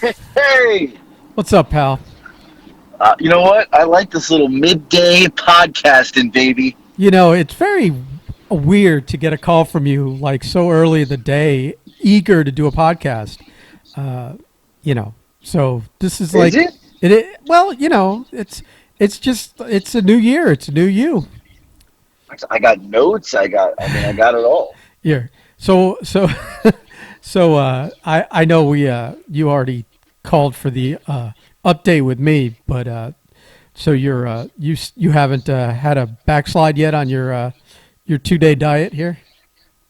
Hey, What's up, pal? you know what? I like this little midday podcasting, baby. It's very weird to get a call from you like so early in the day, eager to do a podcast. Uh, so this is Is like it? well, it's a new year. It's a new you. I got notes. I got it all. Here. So I know we you already called for the update with me, but so you haven't had a backslide yet on your 2 day diet here.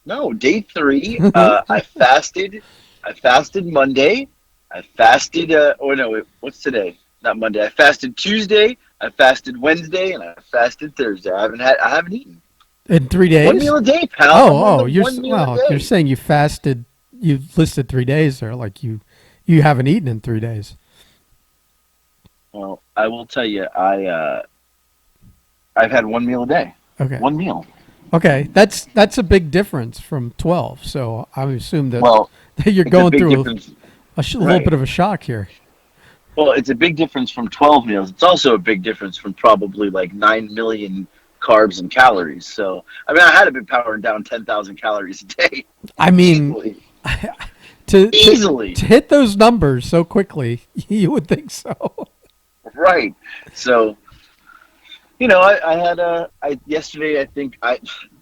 No, day three. I fasted. I fasted Monday. I fasted. No, what's today? Not Monday. I fasted Tuesday. I fasted Wednesday, and I fasted Thursday. I haven't eaten. In three One days? meal a day, pal. I'm on Oh, the one meal a you're day. saying you fasted. You listed 3 days there, like you haven't eaten in 3 days. Well, I will tell you, I've had one meal a day. Okay, One meal. okay, that's a big difference from 12. So I would assume that, Well, that you're it's a going big through difference. a little Right. bit of a shock here. Well, it's a big difference from 12 meals. It's also a big difference from probably like 9 million carbs and calories. So, I mean, I had to be powering down 10,000 calories a day I mean, easily. to to Easily. to hit those numbers so quickly, you would think so. Right. So, I had yesterday,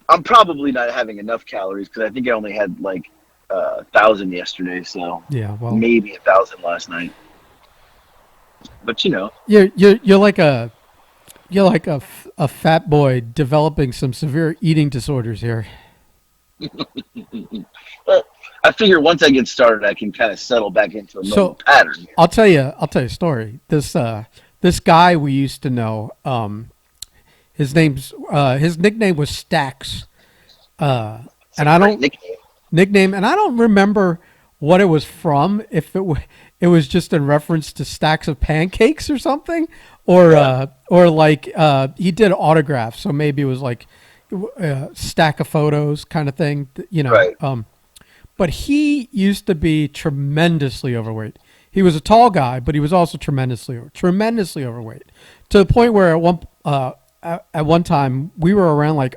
I'm probably not having enough calories because I think I only had like 1,000 yesterday. So Yeah, well, maybe 1,000 last night. But, you're like a fat boy developing some severe eating disorders here. but I figure once I get started, I can kind of settle back into a normal So pattern. I'll tell you a story. This guy we used to know, his nickname was Stacks. It's a And I great don't nickname. nickname and I don't remember what it was from, if it was just in reference to stacks of pancakes or something, Yeah. or like he did autographs, so maybe it was like stack of photos kind of thing, Right. but he used to be tremendously overweight. He was a tall guy, but he was also tremendously overweight, to the point where at one time we were around like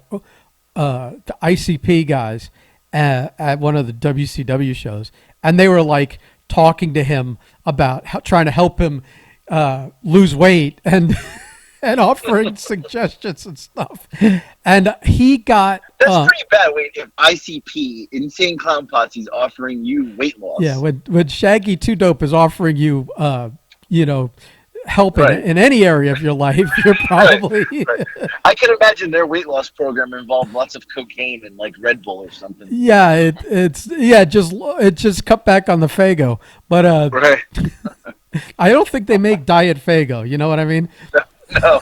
the ICP guys at one of the WCW shows, and they were like talking to him about trying to help him lose weight and and offering suggestions and stuff. And he got That's pretty bad. Wait, if ICP, Insane Clown Posse, is offering you weight yeah, loss. when Shaggy Two Dope is offering you you know help Right. in any area of your life, you're Right. probably Right. I can imagine their weight loss program involved lots of cocaine and like Red Bull or something. yeah, it just cut back on the Fago, but Right. I don't think they make Diet Fago. You know what I mean? No.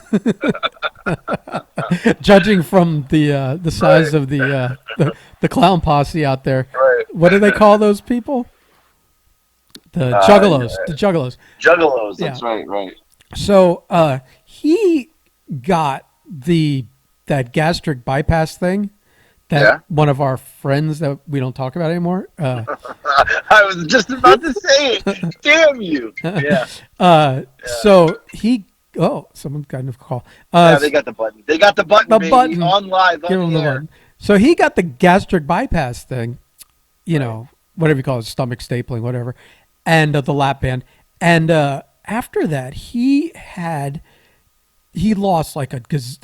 Judging from the size Right. of the clown posse out there, Right. what do they call those people? The juggalos. The juggalos. Juggalos. Yeah. That's right. Right. So he got that gastric bypass thing that Yeah. one of our friends that we don't talk about anymore. I was just about to say it. Damn you. Yeah. So he. Oh, someone got a call. Yeah. They got the button. They got the button, The baby, button. on live Give on him the the air. button. So he got the gastric bypass thing, Right. whatever you call it, stomach stapling, whatever, and the lap band. And after that, he lost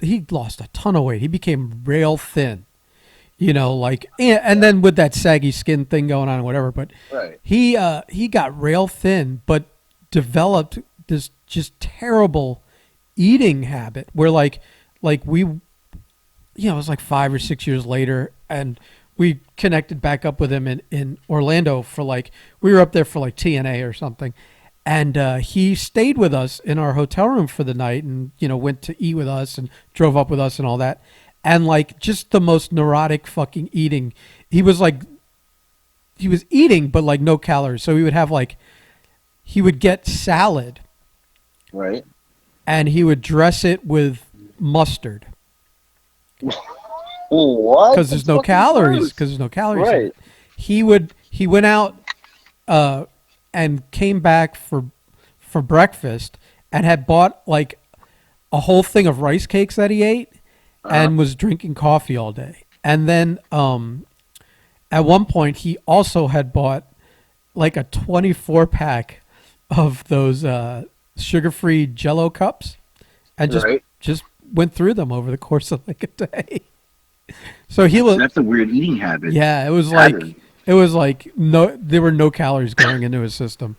he lost a ton of weight. He became rail thin, like, and then with that saggy skin thing going on and whatever. But Right. he got rail thin, but developed this just terrible eating habit where like we it was like 5 or 6 years later, and we connected back up with him in Orlando for like, we were up there for like TNA or something. And he stayed with us in our hotel room for the night, and, went to eat with us and drove up with us and all that. And like, just the most neurotic fucking eating. He was eating, but like no calories. So he would get salad Right. and he would dress it with mustard What? because That's fucking gross. There's no calories in Right. it. He went out and came back for breakfast and had bought like a whole thing of rice cakes that he ate Uh-huh. and was drinking coffee all day. And then at one point he also had bought like a 24 pack of those sugar-free Jello cups and Right. just went through them over the course of like a day. So he was That's a weird eating habit yeah, pattern. it was like no there were no calories going into his system.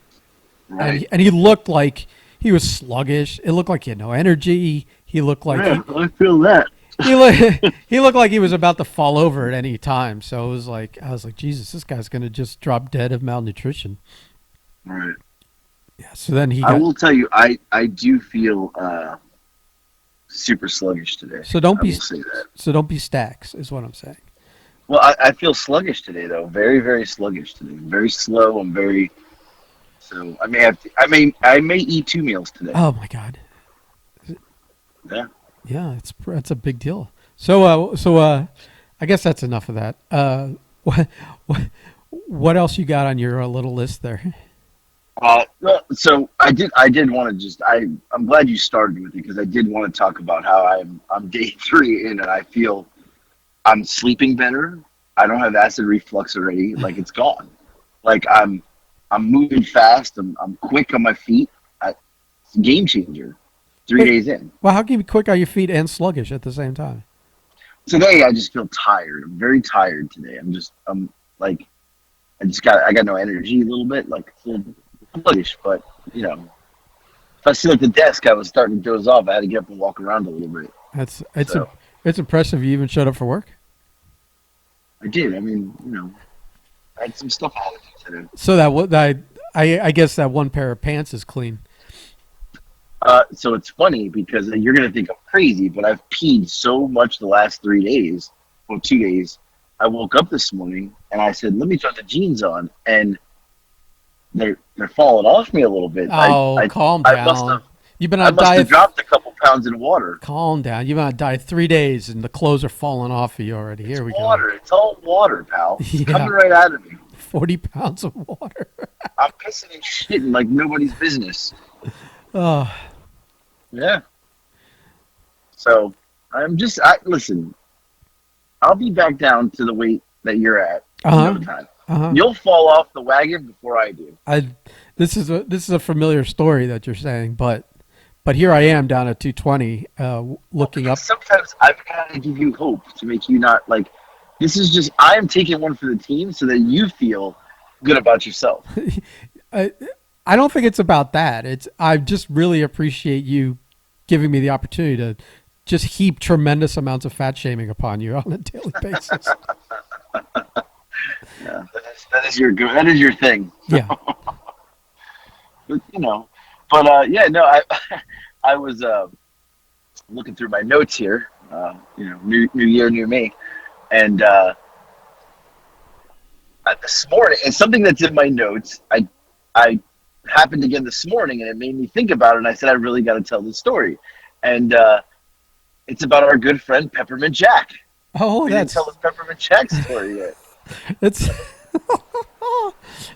Right. And he looked like he was sluggish. It looked like he had no energy. He looked like Yeah, I feel that. he looked like he was about to fall over at any time. So it was like I was like, Jesus, this guy's gonna just drop dead of malnutrition. Right. Yeah. So then he I got. will tell you, I do feel super sluggish today. So don't I be will say that. so don't be stacks is what I'm saying. Well, I feel sluggish today though. Very, very sluggish today. Very slow. I'm very so. I may have. To, I may eat 2 meals today. Oh my God. Yeah. Yeah, it's a big deal. I guess that's enough of that. What what else you got on your little list there? Well, so I did want to just I'm glad you started with it because I did want to talk about how I'm day 3 in and I feel I'm sleeping better. I don't have acid reflux already. Like it's gone. Like I'm moving fast. I'm quick on my feet. It's a game changer. 3 days in. Well, how can you be quick on your feet and sluggish at the same time? Today I just feel tired. I'm very tired today. I'm like I got no energy a little bit. Like it's a little sluggish, but you know, if I sit at the desk, I was starting to doze off. I had to get up and walk around a little bit. That's So it's impressive you even showed up for work. I did. I mean, I had some stuff I had to do today. So I guess that one pair of pants is clean. So it's funny because you're gonna think I'm crazy, but I've peed so much the last 3 days, well, 2 days. I woke up this morning and I said, "Let me throw the jeans on," and they're falling off me a little bit. Oh, calm I must down. have You've been I on a must have diet. dropped a couple pounds in water. Calm down. You've been on a diet 3 days, and the clothes are falling off of you already. It's Here we go. water. It's all water, pal. It's Yeah, coming right out of me. 40 pounds of water. I'm pissing and shitting like nobody's business. Oh, Yeah. So listen. I'll be back down to the weight that you're at in uh no huh, time. uh huh. You'll fall off the wagon before I do. I this is a familiar story that you're saying, but here I am down at 220, looking up. Because sometimes I've got to give you hope to make you not like. This is just I am taking one for the team so that you feel good about yourself. I, I don't think it's about that. It's I just really appreciate you giving me the opportunity to just heap tremendous amounts of fat shaming upon you on a daily basis. Yeah, that is your good. That is your thing. Yeah. But, yeah, no, I I was looking through my notes here. New year, new me, and this morning, and something that's in my notes, I happened again this morning, and it made me think about it. And I said, I really got to tell this story, and it's about our good friend Peppermint Jack. Oh, We didn't tell the Peppermint Jack story yet. it's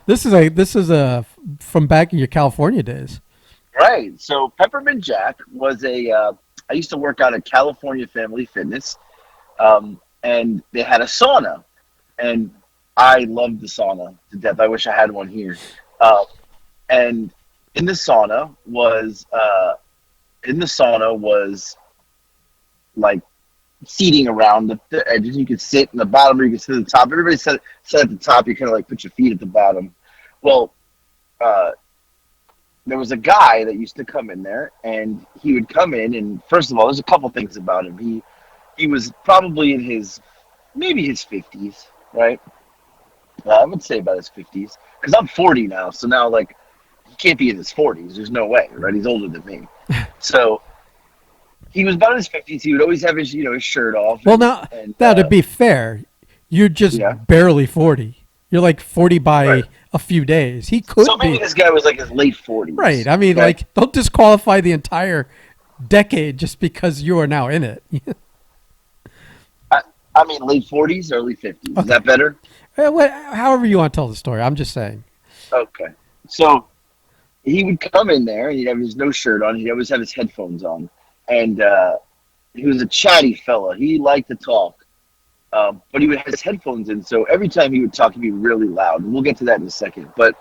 this is a from back in your California days. Right. So Peppermint Jack was I used to work out at California Family Fitness, and they had a sauna, and I loved the sauna to death. I wish I had one here. And in the sauna was like seating around the edges. You could sit in the bottom or you could sit at the top. Everybody sat at the top. You kind of like put your feet at the bottom. Well, there was a guy that used to come in there, and he would come in, and first of all, there's a couple things about him. He was probably in maybe his 50s, right? I would say about his 50s, because I'm 40 now, so now like he can't be in his 40s. There's no way, right? He's older than me, so he was about in his 50s. He would always have his shirt off. Well, And now to be fair, you're just yeah, barely 40. You're like 40 by right. a few days. He could So maybe be this guy was like his late 40s, right. I mean, okay? like, don't disqualify the entire decade just because you are now in it. I mean late 40s, early 50s. Is Okay. that better? However you want to tell the story. I'm just saying. Okay. So he would come in there and he'd have his no shirt on. He'd always have his headphones on, and he was a chatty fella. He liked to talk, but he would have his headphones in. So every time he would talk, he'd be really loud. And we'll get to that in a second. But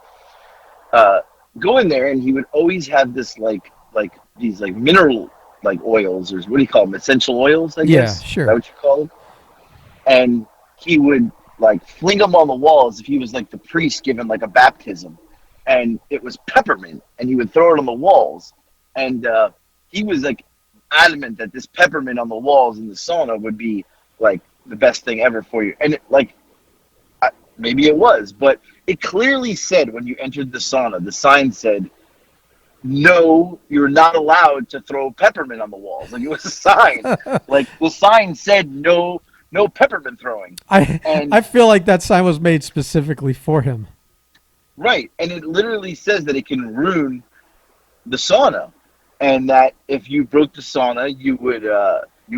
uh, go in there, and he would always have this like these like mineral like oils, or what do you call them? Essential oils, I Yeah, guess. Is that sure. what you call them? And he would like fling them on the walls if he was like the priest giving like a baptism, and it was peppermint, and he would throw it on the walls, and he was like adamant that this peppermint on the walls in the sauna would be like the best thing ever for you, and maybe it was, but it clearly said when you entered the sauna, the sign said, "No, you're not allowed to throw peppermint on the walls." Like it was a sign, like the sign said, "No, no peppermint throwing." I And feel like that sign was made specifically for him. right, and it literally says that it can ruin the sauna, and that if you broke the sauna, you would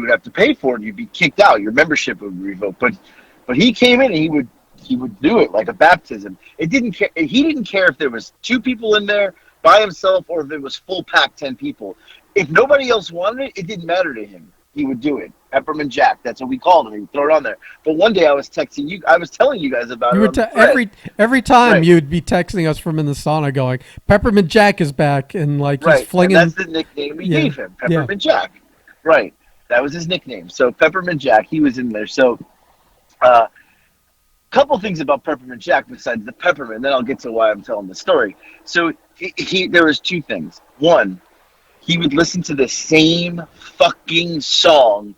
have to pay for it. You'd be kicked out. Your membership would be revoked. But he came in and he would do it like a baptism. It didn't care. He didn't care if there was two people in there by himself or if it was full pack 10 people. If nobody else wanted it, it didn't matter to him. He would do it. Peppermint Jack. That's what we called him. He would throw it on there. But one day I was texting you. I was telling you guys about You it would on the thread. every time Right. you'd be texting us from in the sauna, going, "Peppermint Jack is back," and like he's Right, and flinging. that's the nickname we Yeah, gave him, yeah. Peppermint Jack. Right, that was his nickname. So Peppermint Jack, he was in there. So, uh, couple things about Peppermint Jack besides the peppermint. And then I'll get to why I'm telling the story. So there was two things. One, he would listen to the same fucking song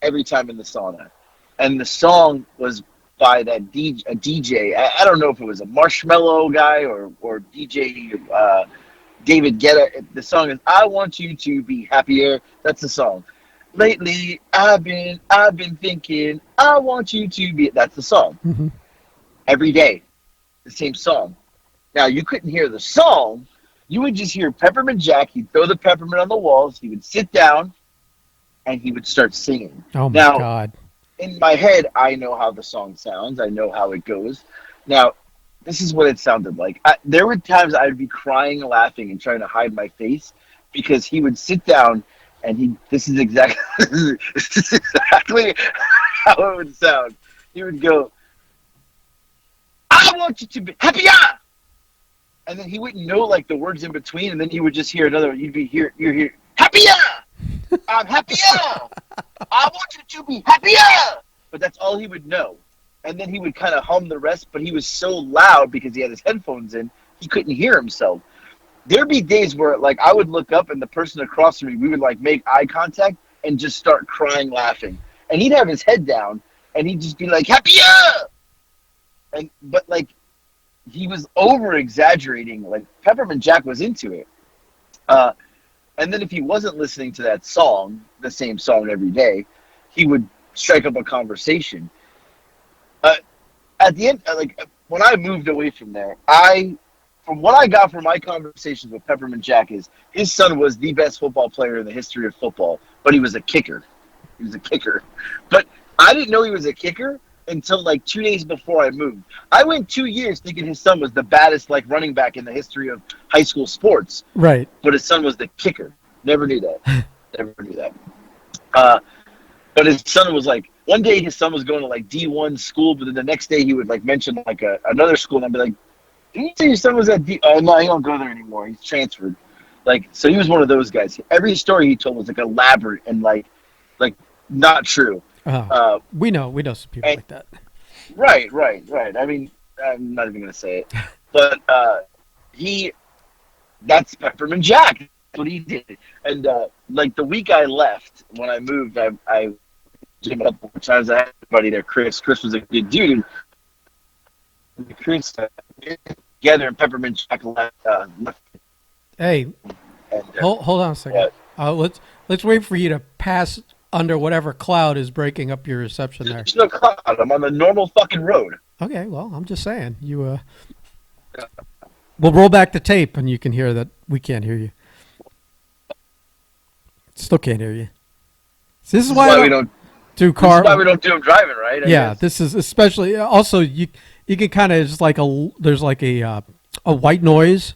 every time in the sauna, and the song was by that DJ. A DJ. I don't know if it was a Marshmallow guy or DJ. David Guetta. The song is "I Want You to Be Happier." That's the song. Lately, I've been thinking, I want you to be. That's the song. Hmm. Every day, the same song. Now you couldn't hear the song. You would just hear Peppermint Jack. He'd throw the peppermint on the walls. He would sit down, and he would start singing. Oh my Now, God. in my head, I know how the song sounds. I know how it goes. Now, this is what it sounded like. There were times I would be crying, laughing, and trying to hide my face because he would sit down and this is exactly this is exactly how it would sound. He would go, "I want you to be happier," and then he wouldn't know like the words in between, and then you would just hear another. You're here, happier. I'm happier. I want you to be happier. But that's all he would know. And then he would kind of hum the rest, but he was so loud because he had his headphones in, he couldn't hear himself. There'd be days where like I would look up and the person across from me, we would like make eye contact and just start crying, laughing. And he'd have his head down and he'd just be like, happier. But like he was over exaggerating. Like Peppermint Jack was into it. And then if he wasn't listening to that song, the same song every day, he would strike up a conversation. At the end, like when I moved away from there, from what I got from my conversations with Peppermint Jack is his son was the best football player in the history of football, but he was a kicker. He was a kicker. But I didn't know he was a kicker until like 2 days before I moved. I went 2 years thinking his son was the baddest like running back in the history of high school sports. Right. But his son was the kicker. Never knew that. Never knew that. But his son was like, one day his son was going to like D1 school, but then the next day he would like mention like another school, and I'd be like, "Didn't you say your son was at D?" Oh no, he don't go there anymore. He's transferred. Like, so he was one of those guys. Every story he told was like elaborate and like not true. We know some people like that. Right. I mean, I'm not even gonna say it, but that's Peppermint Jack. That's what he did. And like the week I left, when I moved, I a couple of times. I had everybody there. Chris was a good dude. And Chris together and Peppermint Jack left. Hey, And, hold on a second. Let's wait for you to pass under whatever cloud is breaking up your reception there. there's no cloud. I'm on the normal fucking road. Okay, well, I'm just saying. We'll roll back the tape and you can hear that we can't hear you. Still can't hear you. So this is why we don't do This is why we don't do them driving, right? I Yeah, guess. this is especially also you can kind of just like there's like a a white noise,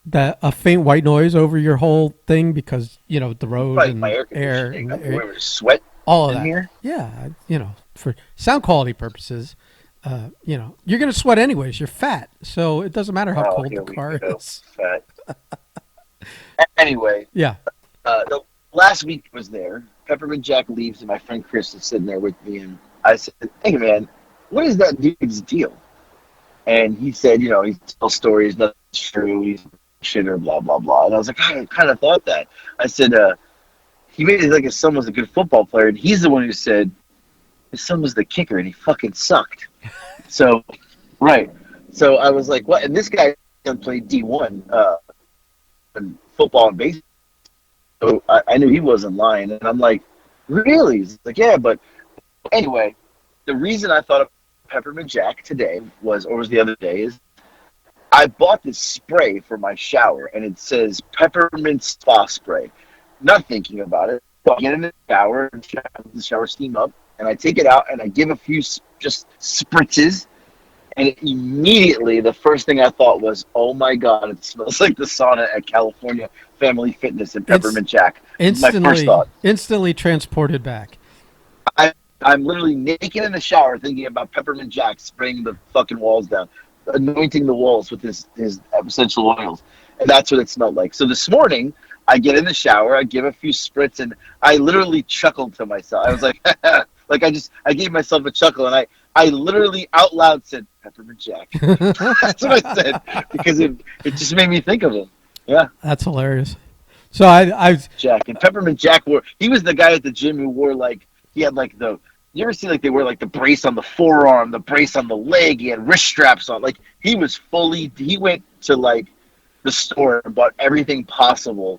that a faint white noise over your whole thing because the road Probably my and air air conditioning. and I mean, air, we were sweat all of in that. here. Yeah, for sound quality purposes, you're gonna sweat anyways. You're fat, so it doesn't matter how Oh, cold the here we car go. is. Fat. Anyway, Yeah. the last week I was there. Peppermint Jack leaves, and my friend Chris is sitting there with me. And I said, "Hey, man, what is that dude's deal?" And he said, he tells stories, nothing's true. He's shitter, blah blah blah. And I was like, I kind of thought that. I said, he made it like his son was a good football player, and he's the one who said his son was the kicker, and he fucking sucked. So, right. So I was like, what? And this guy played D1 in football and baseball. So I knew he wasn't lying. And I'm like, really? He's like, yeah. But anyway, the reason I thought of Peppermint Jack today was the other day, is I bought this spray for my shower, and it says peppermint spa spray. Not thinking about it. So I get in the shower, and the shower steam up, and I take it out, and I give a few just spritzes. And immediately, the first thing I thought was, "Oh my God, it smells like the sauna at California Family Fitness and It's Peppermint Jack." My first instantly thought. instantly transported back. I, I'm literally naked in the shower thinking about Peppermint Jack spraying the fucking walls down, anointing the walls with his essential oils, and that's what it smelled like. So this morning, I get in the shower, I give a few spritz, and I literally chuckled to myself. I was like, like I gave myself a chuckle, and I literally out loud said Peppermint Jack. That's what I said because it just made me think of him. Yeah, That's hilarious. So I Jack and Peppermint Jack he was the guy at the gym who wore like he had like the you ever see like they wear like the brace on the forearm, the brace on the leg, he had wrist straps on, like he went to like the store and bought everything possible.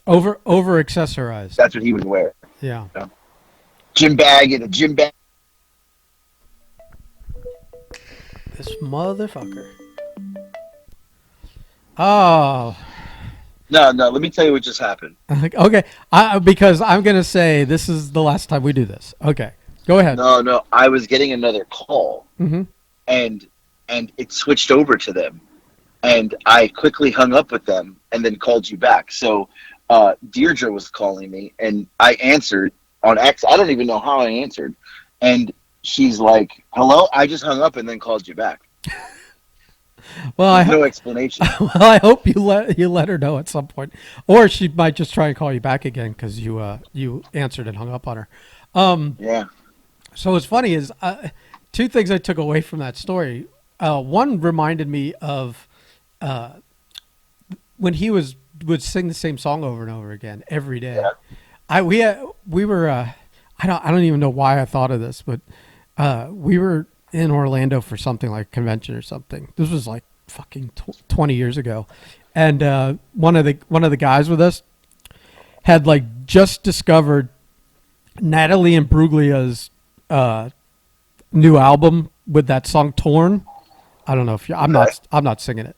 over accessorized. That's what he would wear. Yeah. You know? Gym bag and a gym bag. This motherfucker. Oh. No, no, let me tell you what just happened. Okay. Because I'm gonna say this is the last time we do this. Okay. Go ahead. No, no, I was getting another call Mm-hmm. and it switched over to them. And I quickly hung up with them and then called you back. So Deirdre was calling me, and I answered on X. I don't even know how I answered, and she's like, "Hello." I just hung up and then called you back. Well, There's no explanation. well, I hope you let her know at some point, or she might just try and call you back again because you answered and hung up on her. Yeah. So what's funny is two things I took away from that story. One reminded me of when he would sing the same song over and over again every day. Yeah. We were I don't even know why I thought of this, but we were in Orlando for something like a convention or something. This was like fucking 20 years ago, and one of the guys with us had like just discovered Natalie Imbruglia's new album with that song "Torn." I don't know if I'm not singing it,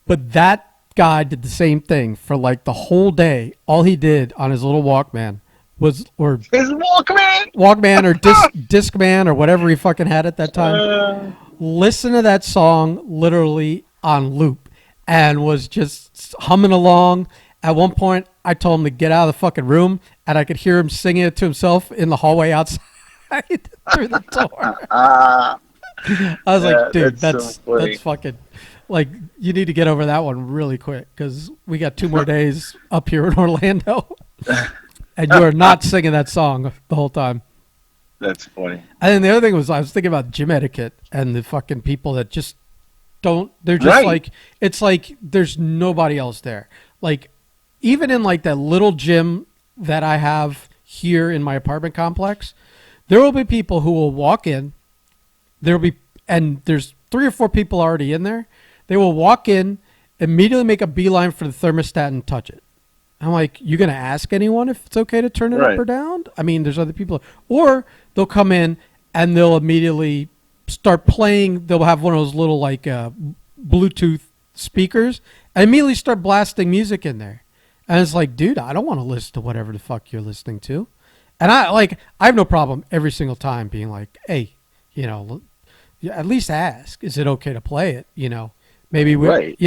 but that guy did the same thing for like the whole day. All he did on his little Walkman or His Walkman. Walkman or Discman or whatever he fucking had at that time. Listen to that song literally on loop and was just humming along. At one point, I told him to get out of the fucking room, and I could hear him singing it to himself in the hallway outside through the door. I was like, dude, that's so funny. that's fucking like you need to get over that one really quick because we got 2 more days up here in Orlando, and you are not singing that song the whole time. That's funny. And then the other thing was I was thinking about gym etiquette and the fucking people that just don't. They're just Right. like it's like there's nobody else there. Like even in like that little gym that I have here in my apartment complex, there will be people who will walk in. There'll be and there's 3 or 4 people already in there. They will walk in, immediately make a beeline for the thermostat and touch it. I'm like, you gonna ask anyone if it's okay to turn it up Right. or down? I mean, there's other people, or they'll come in and they'll immediately start playing. They'll have one of those little like Bluetooth speakers and immediately start blasting music in there. And it's like, dude, I don't want to listen to whatever the fuck you're listening to. And I have no problem every single time being like, hey, at least ask, is it okay to play it? Maybe Right.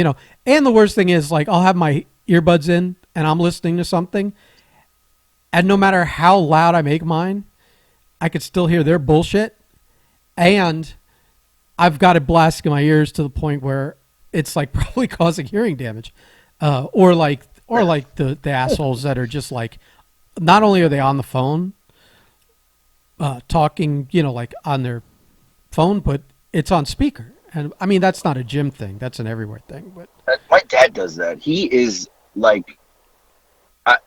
and the worst thing is like I'll have my earbuds in and I'm listening to something, and no matter how loud I make mine, I could still hear their bullshit, and I've got it blasting in my ears to the point where it's like probably causing hearing damage, or like the assholes that are just like, not only are they on the phone, talking, like on their phone, but it's on speaker. And I mean, that's not a gym thing. That's an everywhere thing. But My dad does that. He is like, I,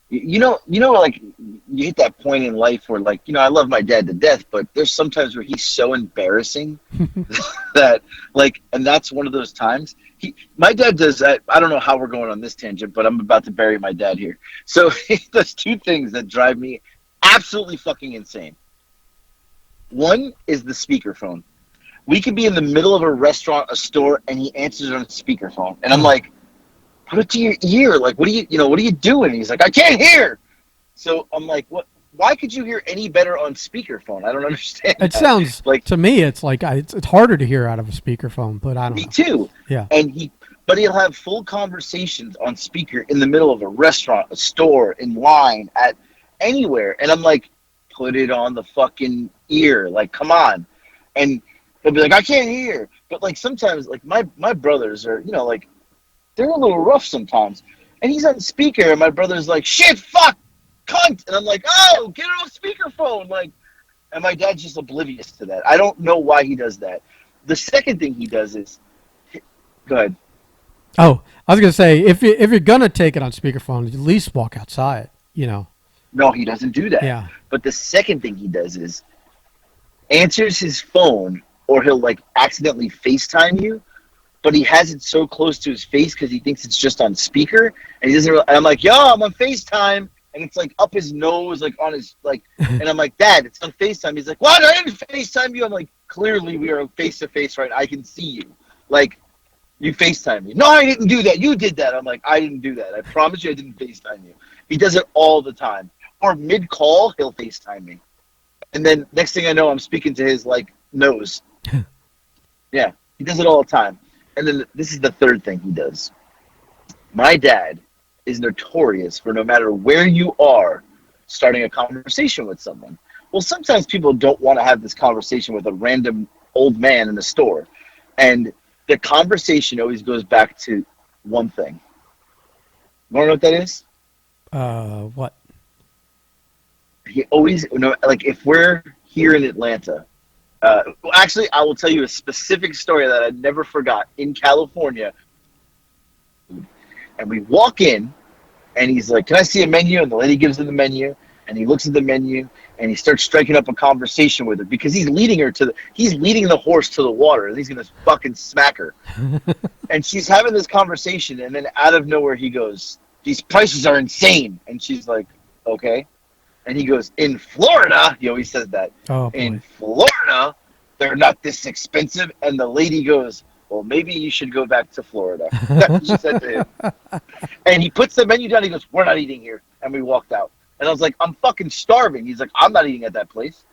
like you hit that point in life where like, I love my dad to death, but there's sometimes where he's so embarrassing that like, and that's one of those times. My dad does that. I don't know how we're going on this tangent, but I'm about to bury my dad here. So he does two things that drive me absolutely fucking insane. One is the speakerphone. We could be in the middle of a restaurant, a store, and he answers on a speakerphone, and I'm like, put it to your ear. Like, what are you doing? He's like, I can't hear. So I'm like, what? Why could you hear any better on speakerphone? I don't understand. it That. sounds Like, to me, it's like it's harder to hear out of a speakerphone. But I don't me know. too. Yeah. And but he'll have full conversations on speaker in the middle of a restaurant, a store, in line, at anywhere. And I'm like, put it on the fucking ear. Like, come on. And he'll be like, I can't hear. But like sometimes, like my brothers are, like they're a little rough sometimes. And he's on speaker, and my brother's like, shit, fuck, cunt. And I'm like, oh, get it off speakerphone. Like, and my dad's just oblivious to that. I don't know why he does that. The second thing he does is, go ahead. Oh, I was gonna say if you're gonna take it on speakerphone, at least walk outside. No, he doesn't do that. Yeah. But the second thing he does is answers his phone, or he'll like accidentally FaceTime you, but he has it so close to his face because he thinks it's just on speaker, and he doesn't. And I'm like, yo, I'm on FaceTime, and it's like up his nose, like on his like, and I'm like, Dad, it's on FaceTime. He's like, what? I didn't FaceTime you. I'm like, clearly we are face to face, right? I can see you. Like, you FaceTime me. No, I didn't do that. You did that. I'm like, I didn't do that. I promise you, I didn't FaceTime you. He does it all the time. Or mid call, he'll FaceTime me, and then next thing I know, I'm speaking to his like nose. Yeah, he does it all the time. And then this is the third thing he does. My dad is notorious for, no matter where you are, starting a conversation with someone. Well, sometimes people don't want to have this conversation with a random old man in the store. And the conversation always goes back to one thing. You want to know what that is? What? He always, like if we're here in Atlanta, well, actually, I will tell you a specific story that I never forgot. In California, and we walk in, and he's like, can I see a menu? And the lady gives him the menu, and he looks at the menu, and he starts striking up a conversation with her because he's leading the horse to the water, and he's going to fucking smack her. And she's having this conversation, and then out of nowhere, he goes, these prices are insane. And she's like, okay. And he goes, in Florida, he always says that, Oh, boy. in Florida, they're not this expensive. And the lady goes, well, maybe you should go back to Florida. That's what she said to him. And he puts the menu down. He goes, we're not eating here. And we walked out. And I was like, I'm fucking starving. He's like, I'm not eating at that place.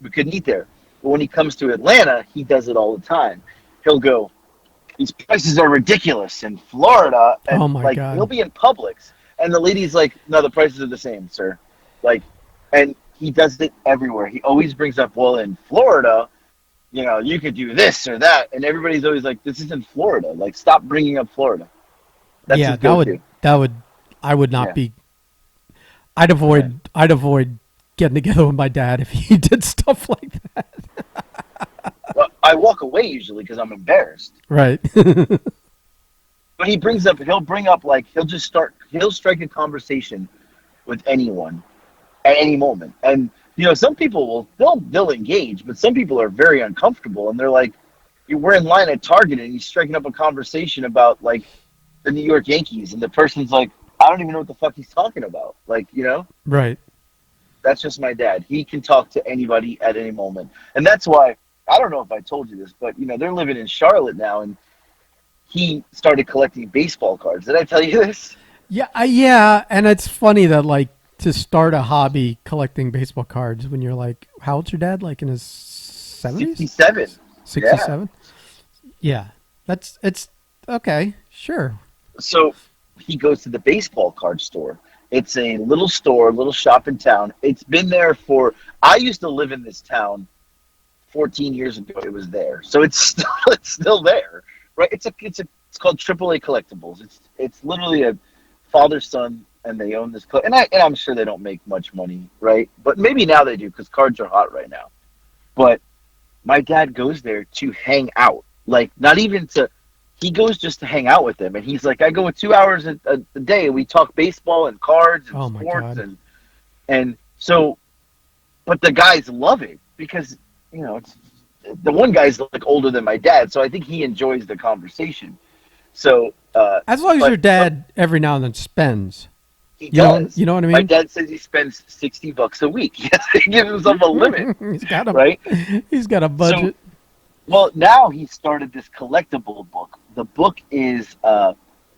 We couldn't eat there. But when he comes to Atlanta, he does it all the time. He'll go, these prices are ridiculous in Florida. And Oh, my like, God. he'll be in Publix. And the lady's like, no, the prices are the same, sir. Like, and he does it everywhere. He always brings up, well, in Florida, you could do this or that. And everybody's always like, this isn't Florida. Like, stop bringing up Florida. That's Yeah, his go-to. I would not Yeah. be. I'd avoid getting together with my dad if he did stuff like that. Well, I walk away usually because I'm embarrassed. Right. But he'll bring up, like, he'll strike a conversation with anyone at any moment. And, some people they'll engage, but some people are very uncomfortable, and they're like, we're in line at Target and he's striking up a conversation about, like, the New York Yankees, and the person's like, I don't even know what the fuck he's talking about. Like, Right. that's just my dad. He can talk to anybody at any moment. And that's why, I don't know if I told you this, but, they're living in Charlotte now, and he started collecting baseball cards. Did I tell you this? Yeah, and it's funny that like to start a hobby collecting baseball cards when you're like, how old's your dad? Like in his 70s? 67. 67? Yeah. it's okay. Sure. So he goes to the baseball card store. It's a little store, little shop in town. It's been there for. I used to live in this town 14 years ago. It was there, so it's still there, right? It's called AAA Collectibles. It's literally a father son, and they own this. And I'm sure they don't make much money, right? But maybe now they do because cards are hot right now. But my dad goes there to hang out, like not even to. He goes just to hang out with them, and he's like, I go 2 hours a day, and we talk baseball and cards and Oh my sports, god. and so, but the guys love it because it's the one guy's like older than my dad, so I think he enjoys the conversation. So, As long as your but dad every now and then spends. he You does. know what I My mean? dad says he spends $60 a week. He gives himself a limit, he's got a right? he's got a So, budget. well, now he started this collectible book. The book is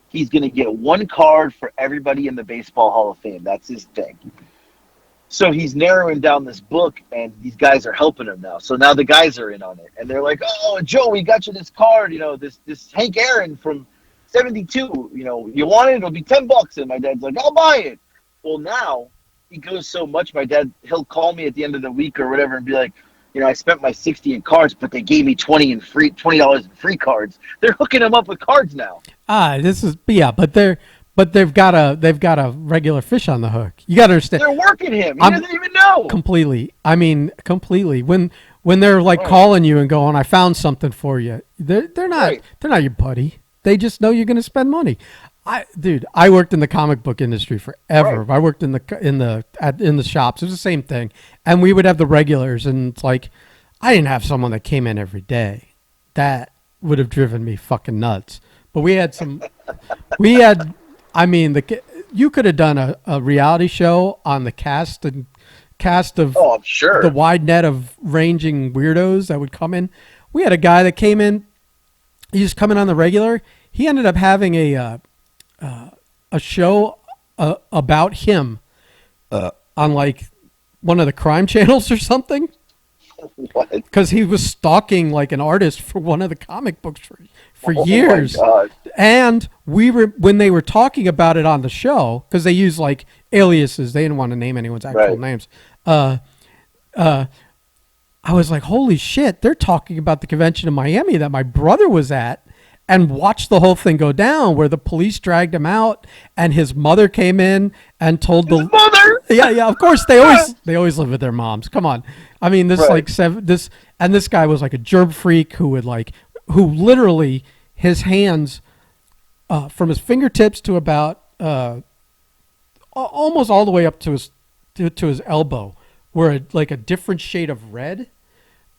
he's going to get one card for everybody in the Baseball Hall of Fame. That's his thing. So he's narrowing down this book, and these guys are helping him now. So now the guys are in on it, and they're like, "Oh, Joe, we got you this card. This Hank Aaron from '72. You want it? It'll be $10." And my dad's like, "I'll buy it." Well, now he goes so much. My dad, he'll call me at the end of the week or whatever, and be like, I spent my 60 in cards, but they gave me $20 in free cards. They're hooking him up with cards now. This is yeah, but they've got a regular fish on the hook. You got to understand. They're working him. He I'm doesn't even know. completely. I mean, completely. When they're like Right. calling you and going, "I found something for you," Right. they're not your buddy. They just know you're going to spend money. I worked in the comic book industry forever. Right. I worked in the shops. It was the same thing, and we would have the regulars, and it's like I didn't have someone that came in every day. That would have driven me fucking nuts. But we had some. We had. I mean, you could have done a reality show on the cast of Oh, I'm the sure. wide net of ranging weirdos that would come in. We had a guy that came in. He was coming on the regular. He ended up having a show about him on like one of the crime channels or something What? because he was stalking like an artist for one of the comic books for Oh my years. God. And we were when they were talking about it on the show because they use like aliases. They didn't want to name anyone's actual Right. names. Uh, uh, I was like, holy shit! They're talking about the convention in Miami that my brother was at and watched the whole thing go down, where the police dragged him out and his mother came in and told His the mother. yeah, of course they always live with their moms. Come on, I mean this Right. like this guy was like a germ freak who literally his hands from his fingertips to about almost all the way up to his elbow were like a different shade of red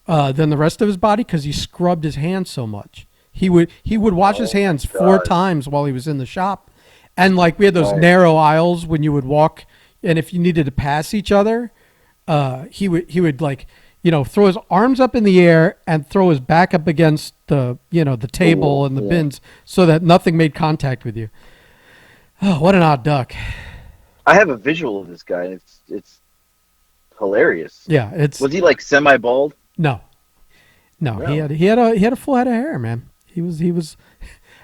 than the rest of his body because he scrubbed his hands so much. He would wash his Oh my hands 4 times while he was in the shop, and like we had those Right. narrow aisles when you would walk, and if you needed to pass each other, he would like throw his arms up in the air and throw his back up against the table Ooh, and the yeah. bins so that nothing made contact with you. Oh, what an odd duck! I have a visual of this guy. It's hilarious. Yeah, it's Was he like semi bald? no, no. He No. had he had a full head of hair, man. He was.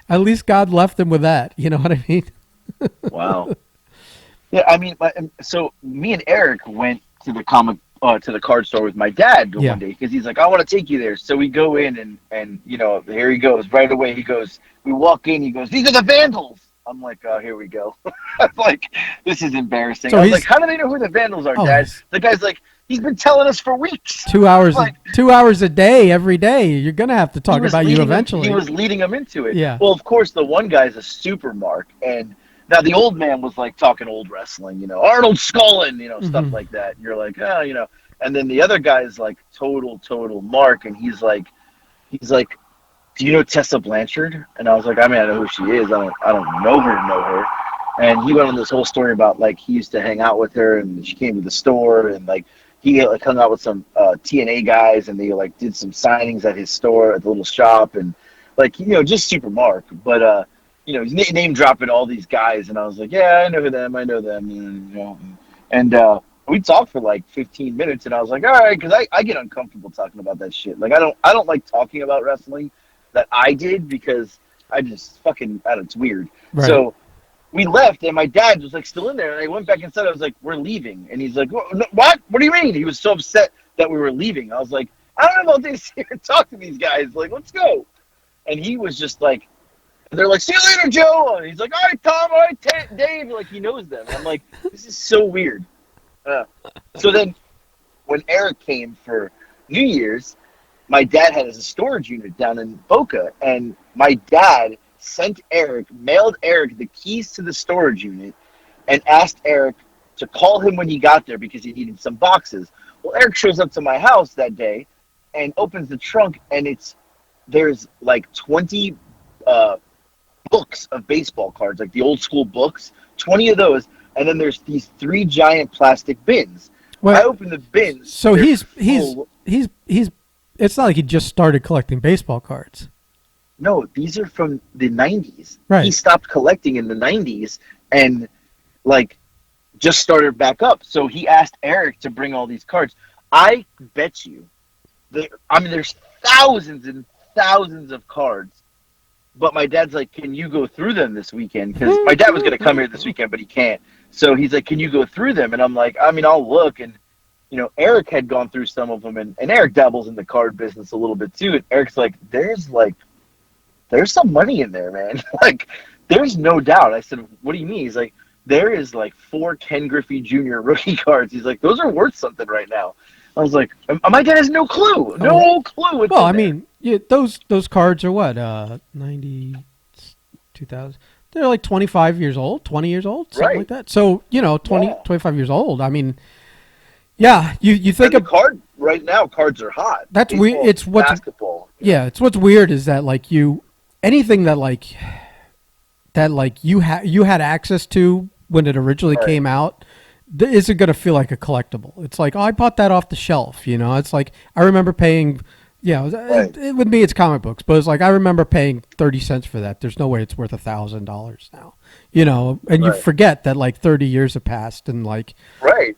At least God left him with that. You know what I mean? Wow. Yeah, I mean, so me and Eric went to the card store with my dad Yeah. one day because he's like, I want to take you there. So we go in and here he goes right away. He goes, we walk in. He goes, these are the Vandals. I'm like, oh, here we go. I'm like, this is embarrassing. So I was he's- like, how do they know who the Vandals are, Oh, Dad? he's- The guy's like, he's been telling us for weeks. 2 hours, Like, 2 hours a day, every day. You're gonna have to talk he was about you leading him- eventually. He was leading him into it. Yeah. Well, of course, the one guy's a super mark, and now the old man was like talking old wrestling, Arnold Scullin, stuff Mhm. like that. And you're like, and then the other guy is like total mark, and he's like, do you know Tessa Blanchard? And I was like, I mean, I know who she is. I don't know her. And he went on this whole story about like he used to hang out with her, and she came to the store, and like he like hung out with some TNA guys, and they like did some signings at his store at the little shop, and like just super mark. But he's name dropping all these guys, and I was like, yeah, I know them, and we talked for like 15 minutes, and I was like, all right, because I get uncomfortable talking about that shit. Like I don't like talking about wrestling. that I did because I just fucking, I don't know, it's weird. Right. So we left, and my dad was like still in there, and I went back inside. I was like, "We're leaving," and he's like, "What? What do you mean?" He was so upset that we were leaving. I was like, "I don't know about this here. Talk to these guys. Like, let's go." And he was just like, they're like, "See you later, Joe." And he's like, "All right, Tom. All right, Dave." Like he knows them. I'm like, this is so weird. So then, when Eric came for New Year's, my dad had a storage unit down in Boca, and my dad mailed Eric the keys to the storage unit, and asked Eric to call him when he got there because he needed some boxes. Well, Eric shows up to my house that day and opens the trunk, and there's like 20 books of baseball cards, like the old school books, 20 of those, and then there's these 3 giant plastic bins. I Well, opened the bins. so he's full. it's not like he just started collecting baseball cards. No, these are from the 90s. Right. He stopped collecting in the 90s and like just started back up. So he asked Eric to bring all these cards. I bet you, there's thousands and thousands of cards. But my dad's like, "Can you go through them this weekend?" Because my dad was going to come here this weekend, but he can't. So he's like, "Can you go through them?" And I'm like, I'll look. And, Eric had gone through some of them. And Eric dabbles in the card business a little bit too. And Eric's like, there's some money in there, man. Like, there's no doubt. I said, "What do you mean?" He's like, "There is like 4 Ken Griffey Jr. rookie cards." He's like, "Those are worth something right now." I was like, my dad has no clue. No clue. Well, I mean, those cards are what, 90, 2000. They're like 25 years old, 20 years old, something like that. So, 25 years old. I mean, yeah, you think of card right now. Cards are hot. That's weird. It's what's basketball. Yeah, it's what's weird is that like anything that you had access to when it originally came out isn't going to feel like a collectible. It's like, oh, I bought that off the shelf. It's like I remember paying. With me it's comic books, but it's like I remember paying 30 cents for that. There's no way it's worth $1,000 now. And you forget that like 30 years have passed and like right.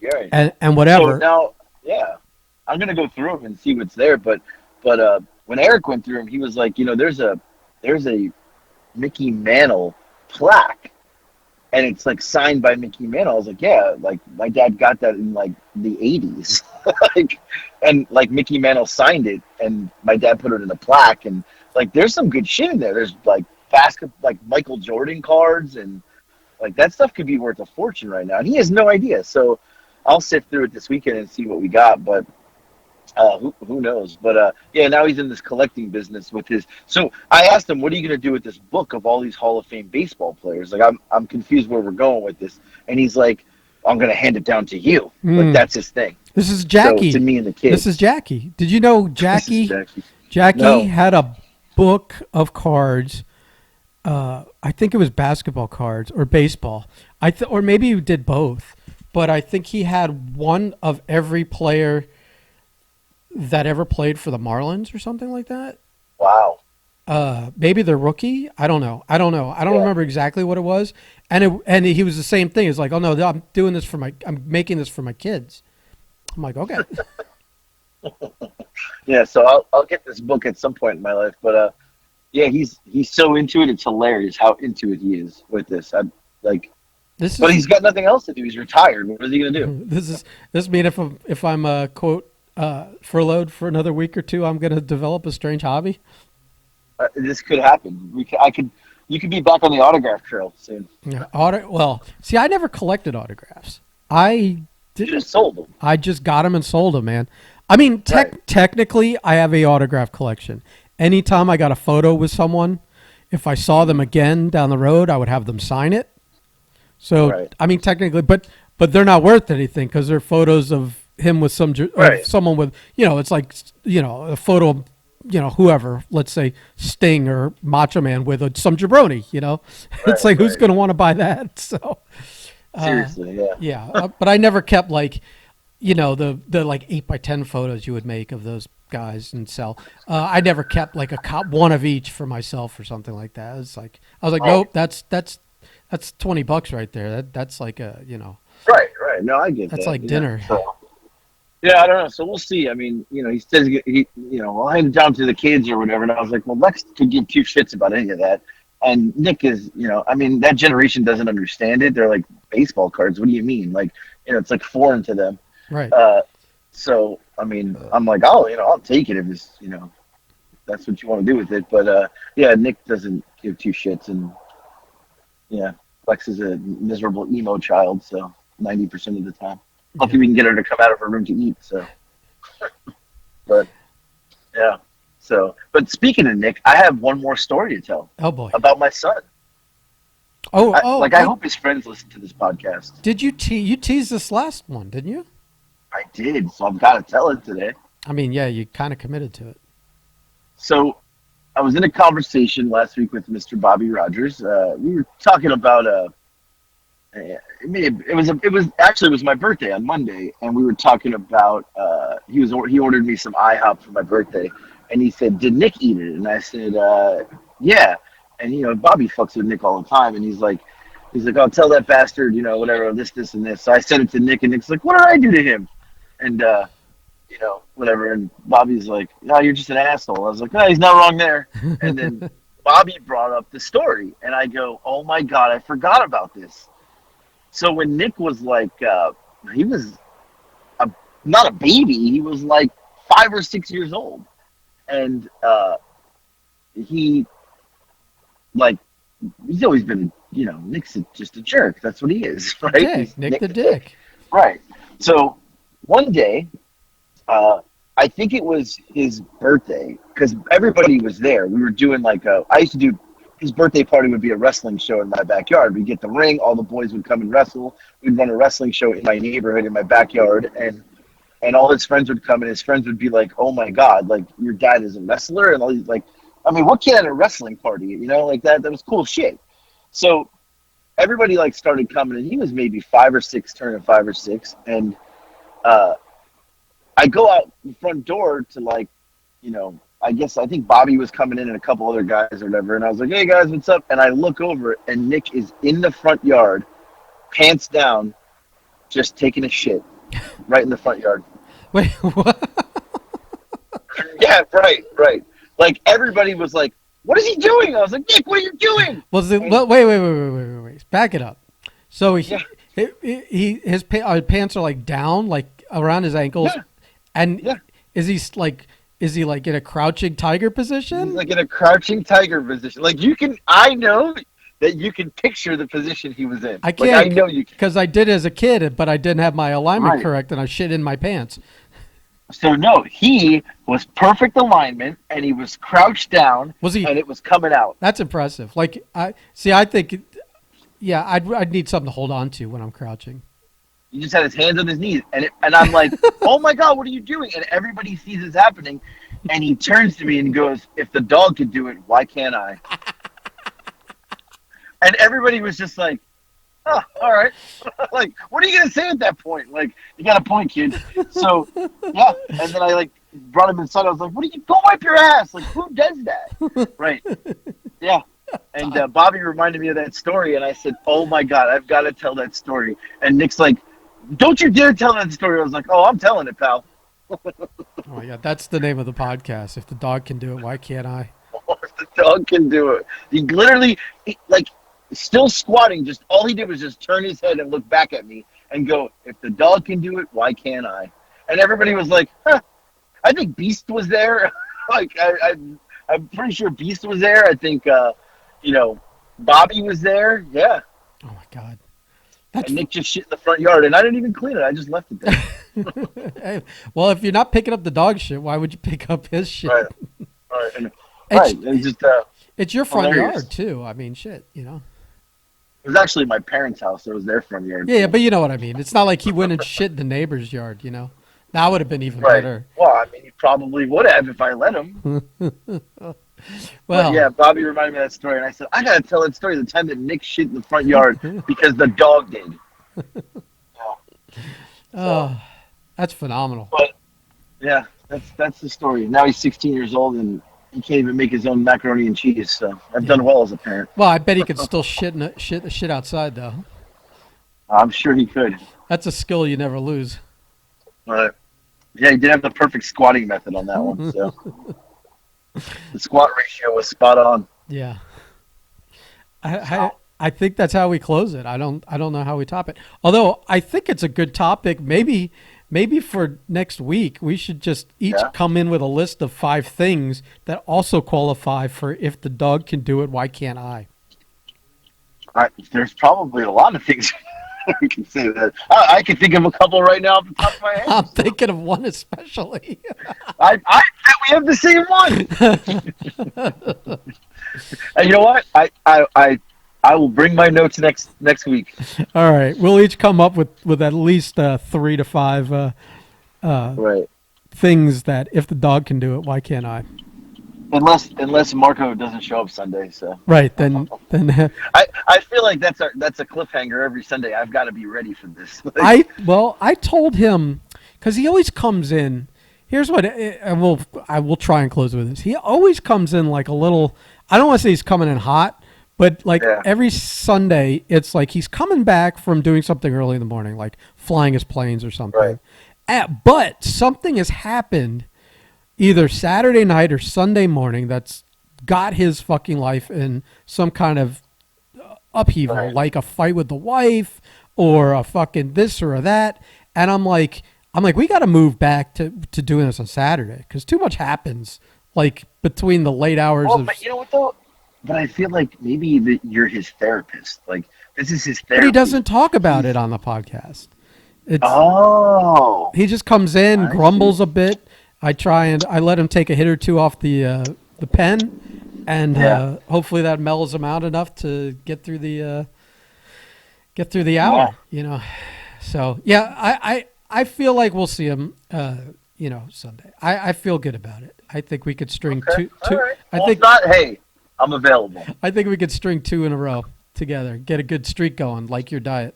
And whatever. So now, I'm gonna go through them and see what's there. But when Eric went through them, he was like, there's a Mickey Mantle plaque, and it's like signed by Mickey Mantle. I was like, yeah, like my dad got that in like the 80s. and Mickey Mantle signed it, and my dad put it in a plaque, and like there's some good shit in there. There's like like Michael Jordan cards, and like that stuff could be worth a fortune right now, and he has no idea. So I'll sift through it this weekend and see what we got, but who knows? But now he's in this collecting business with his. So I asked him, "What are you going to do with this book of all these Hall of Fame baseball players?" Like I'm confused where we're going with this, and he's like, "I'm going to hand it down to you." Like that's his thing. This is Jackie. So, to me and the kids. This is Jackie. Did you know Jackie? Jackie had a book of cards. I think it was basketball cards or baseball. Or maybe he did both. But I think he had one of every player that ever played for the Marlins or something like that. Wow. Maybe the rookie. I don't know. I don't remember exactly what it was. And he was the same thing. It's like, oh no, I'm making this for my kids. I'm like, okay. Yeah, so I'll get this book at some point in my life, but he's so into it. It's hilarious how into it he is with this. But he's got nothing else to do. He's retired. What is he gonna do? This mean if I'm quote furloughed for another week or two, I'm gonna develop a strange hobby. This could happen. You could be back on the autograph trail soon. Yeah, well, see, I never collected autographs. I just sold them. I just got them and sold them, man. I mean, technically, I have a autograph collection. Anytime I got a photo with someone, if I saw them again down the road, I would have them sign it. So, I mean, technically, but they're not worth anything because they're photos of him with someone with, it's like, a photo of, whoever, let's say Sting or Macho Man with some jabroni, it's like, who's going to want to buy that? So seriously, but I never kept like, the like 8x10 photos you would make of those guys and sell. I never kept like one of each for myself or something like that. It's like, I was like, nope, that's $20 right there. That's like a, Right. No, I get that. That's like dinner. Yeah, I don't know. So we'll see. I mean, he says I'll hand it down to the kids or whatever. And I was like, well, Lex could give two shits about any of that. And Nick is, I mean, that generation doesn't understand it. They're like baseball cards. What do you mean? Like, it's like foreign to them. Right. Uh, so I mean, I'm like, I'll take it if it's, that's what you want to do with it. But yeah, Nick doesn't give two shits, and yeah, Lex is a miserable emo child. So 90% of the time, Yeah. lucky we can get her to come out of her room to eat. So, but yeah. So, but speaking of Nick, I have one more story to tell Oh boy. about my son. I I hope his friends listen to this podcast. did you teased this last one, didn't you? I did, so I've got to tell it today. I mean, yeah, you kind of committed to it. So, I was in a conversation last week with Mr. Bobby Rogers. We were talking about it was my birthday on Monday, and we were talking about he ordered me some IHOP for my birthday, and he said, "Did Nick eat it?" And I said, "Yeah." And Bobby fucks with Nick all the time, and he's like, "I'll tell that bastard, whatever, this, and this." So I sent it to Nick, and Nick's like, "What did I do to him?" And whatever. And Bobby's like, "No, you're just an asshole." I was like, "No, he's not wrong there." And then Bobby brought up the story, and I go, "Oh my god, I forgot about this." So when Nick was like, he was not a baby, he was like 5 or 6 years old, and he like he's always been, Nick's just a jerk. That's what he is, right? Dick, He's Nick Nick the the Dick, Dick. right? So one day, I think it was his birthday because everybody was there. We were doing I used to do his birthday party would be a wrestling show in my backyard. We'd get the ring, all the boys would come and wrestle. We'd run a wrestling show in my neighborhood in my backyard, and all his friends would come, and his friends would be like, "Oh my god, like your dad is a wrestler," and all these I mean, what kid at a wrestling party, like that? That was cool shit. So everybody started coming, and he was maybe 5 or 6, turning 5 or 6, and uh, I go out the front door to I think Bobby was coming in and a couple other guys or whatever, and I was like, "Hey guys, what's up?" And I look over, and Nick is in the front yard, pants down, just taking a shit right in the front yard. Wait, what? Yeah, right. Like everybody was like, "What is he doing?" I was like, "Nick, what are you doing?" Was it? And, Well, wait. Back it up. So yeah, his pants are like down, like around his ankles, yeah, and yeah. is he like in a crouching tiger He's position? like in a crouching tiger position. I know that you can picture the position he was in. I Like I can't know you can. because I did as a kid, but I didn't have my alignment Right. correct, and I shit in my pants. So no, he was perfect alignment, and he was crouched down, Was he? and it was coming out. That's impressive. Like I see. I think, yeah, I'd need something to hold on to when I'm crouching. He just had his hands on his knees, and I'm like, "Oh my god, what are you doing?" And everybody sees this happening, and he turns to me and goes, "If the dog could do it, why can't I?" And everybody was just like, "Oh, all right." Like, what are you gonna say at that point? Like, you got a point, kid. So, yeah. And then I brought him inside. I was like, "What are you? Go wipe your ass!" Like, who does that? Right? Yeah. And Bobby reminded me of that story, and I said, "Oh my god, I've got to tell that story." And Nick's like, "Don't you dare tell that story." I was like, "Oh, I'm telling it, pal." Oh my god, that's the name of the podcast. If the dog can do it, why can't I? If the dog can do it. He literally, still squatting, just all he did was just turn his head and look back at me and go, "If the dog can do it, why can't I?" And everybody was like, "Huh." I think Beast was there. I'm pretty sure Beast was there. I think, Bobby was there. Yeah. Oh my god, And Nick just shit in the front yard, and I didn't even clean it. I just left it there. Hey, well, if you're not picking up the dog shit, why would you pick up his shit? Right. Right. And, It's, And just, it's your front hilarious. yard too. I mean, shit, you know. it was actually my parents' house. It was their front yard. Yeah, but you know what I mean. It's not like he went and shit in the neighbor's yard, you know. That would have been even Right. better. Well, I mean, he probably would have if I let him. Well, But yeah, Bobby reminded me of that story, and I said, I gotta tell that story the time that Nick shit in the front yard because the dog did. oh, that's phenomenal. But yeah, that's the story. Now he's 16 years old and he can't even make his own macaroni and cheese. So I've done well as a parent. Well, I bet he could still shit the shit outside though. I'm sure he could. That's a skill you never lose. Right. Yeah, you did have the perfect squatting method on that one. So the squat ratio was spot on. Yeah. I So I think that's how we close it. I don't know how we top it. Although I think it's a good topic. Maybe for next week we should just each yeah, come in with a list of 5 things that also qualify for if the dog can do it, why can't I? there's probably a lot of things we can say that. I can think of a couple right now off the top of my head. I'm So thinking of one especially. I bet we have the same one. And you know what? I will bring my notes next week. All right, we'll each come up with at least 3 to 5 Right. things that if the dog can do it, why can't I? Unless Marco doesn't show up Sunday, so Right, then I feel like that's a cliffhanger every Sunday. I've got to be ready for this. Like, I told him because he always comes in. Here's what I will try and close with this. He always comes in like a little. I don't want to say he's coming in hot, but like yeah, every Sunday, it's like he's coming back from doing something early in the morning, like flying his planes or right, something. But something has happened either Saturday night or Sunday morning that's got his fucking life in some kind of upheaval, right. like a fight with the wife or a fucking this or a that. And I'm like, we got to move back to doing this on Saturday because too much happens like between the late hours Well, of. but you know what though? But I feel like maybe that you're his therapist. Like this is his But he therapy. doesn't talk about He's it on the podcast. It's oh, he just comes in, I see. grumbles a bit. I let him take a hit or two off the pen, and Yeah, hopefully that mellows him out enough to get through the yeah. hour. So yeah, I feel like we'll see him. Sunday. I feel good about it. I think we could string Okay, two all two. right. I Well, if think not, hey, I'm available. I think we could string 2 in a row together. Get a good streak going, like your diet.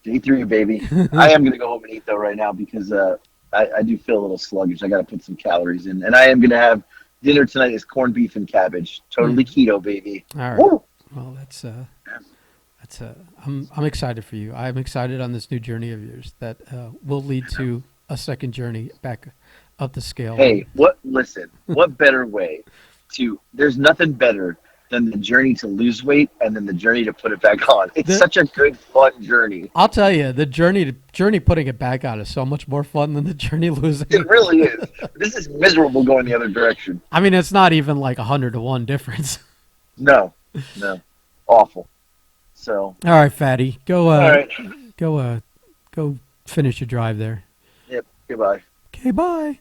Day three, baby. I am gonna go home and eat though right now because I do feel a little sluggish. I got to put some calories in, and I am gonna have dinner tonight is corned beef and cabbage, totally Mm. keto, baby. All right. Woo! Well, I'm excited for you. I'm excited on this new journey of yours that will lead to a second journey back up the scale. Hey, listen, what better way to? There's nothing better than the journey to lose weight and then the journey to put it back on. It's The, such a good, fun journey. I'll tell you, the journey putting it back on is so much more fun than the journey losing It it. really is. This is miserable going the other direction. I mean, it's not even like 100 to 1 difference. No, no, awful. So, All right, fatty, all right. go finish your drive there. Yep. Goodbye. Okay, bye.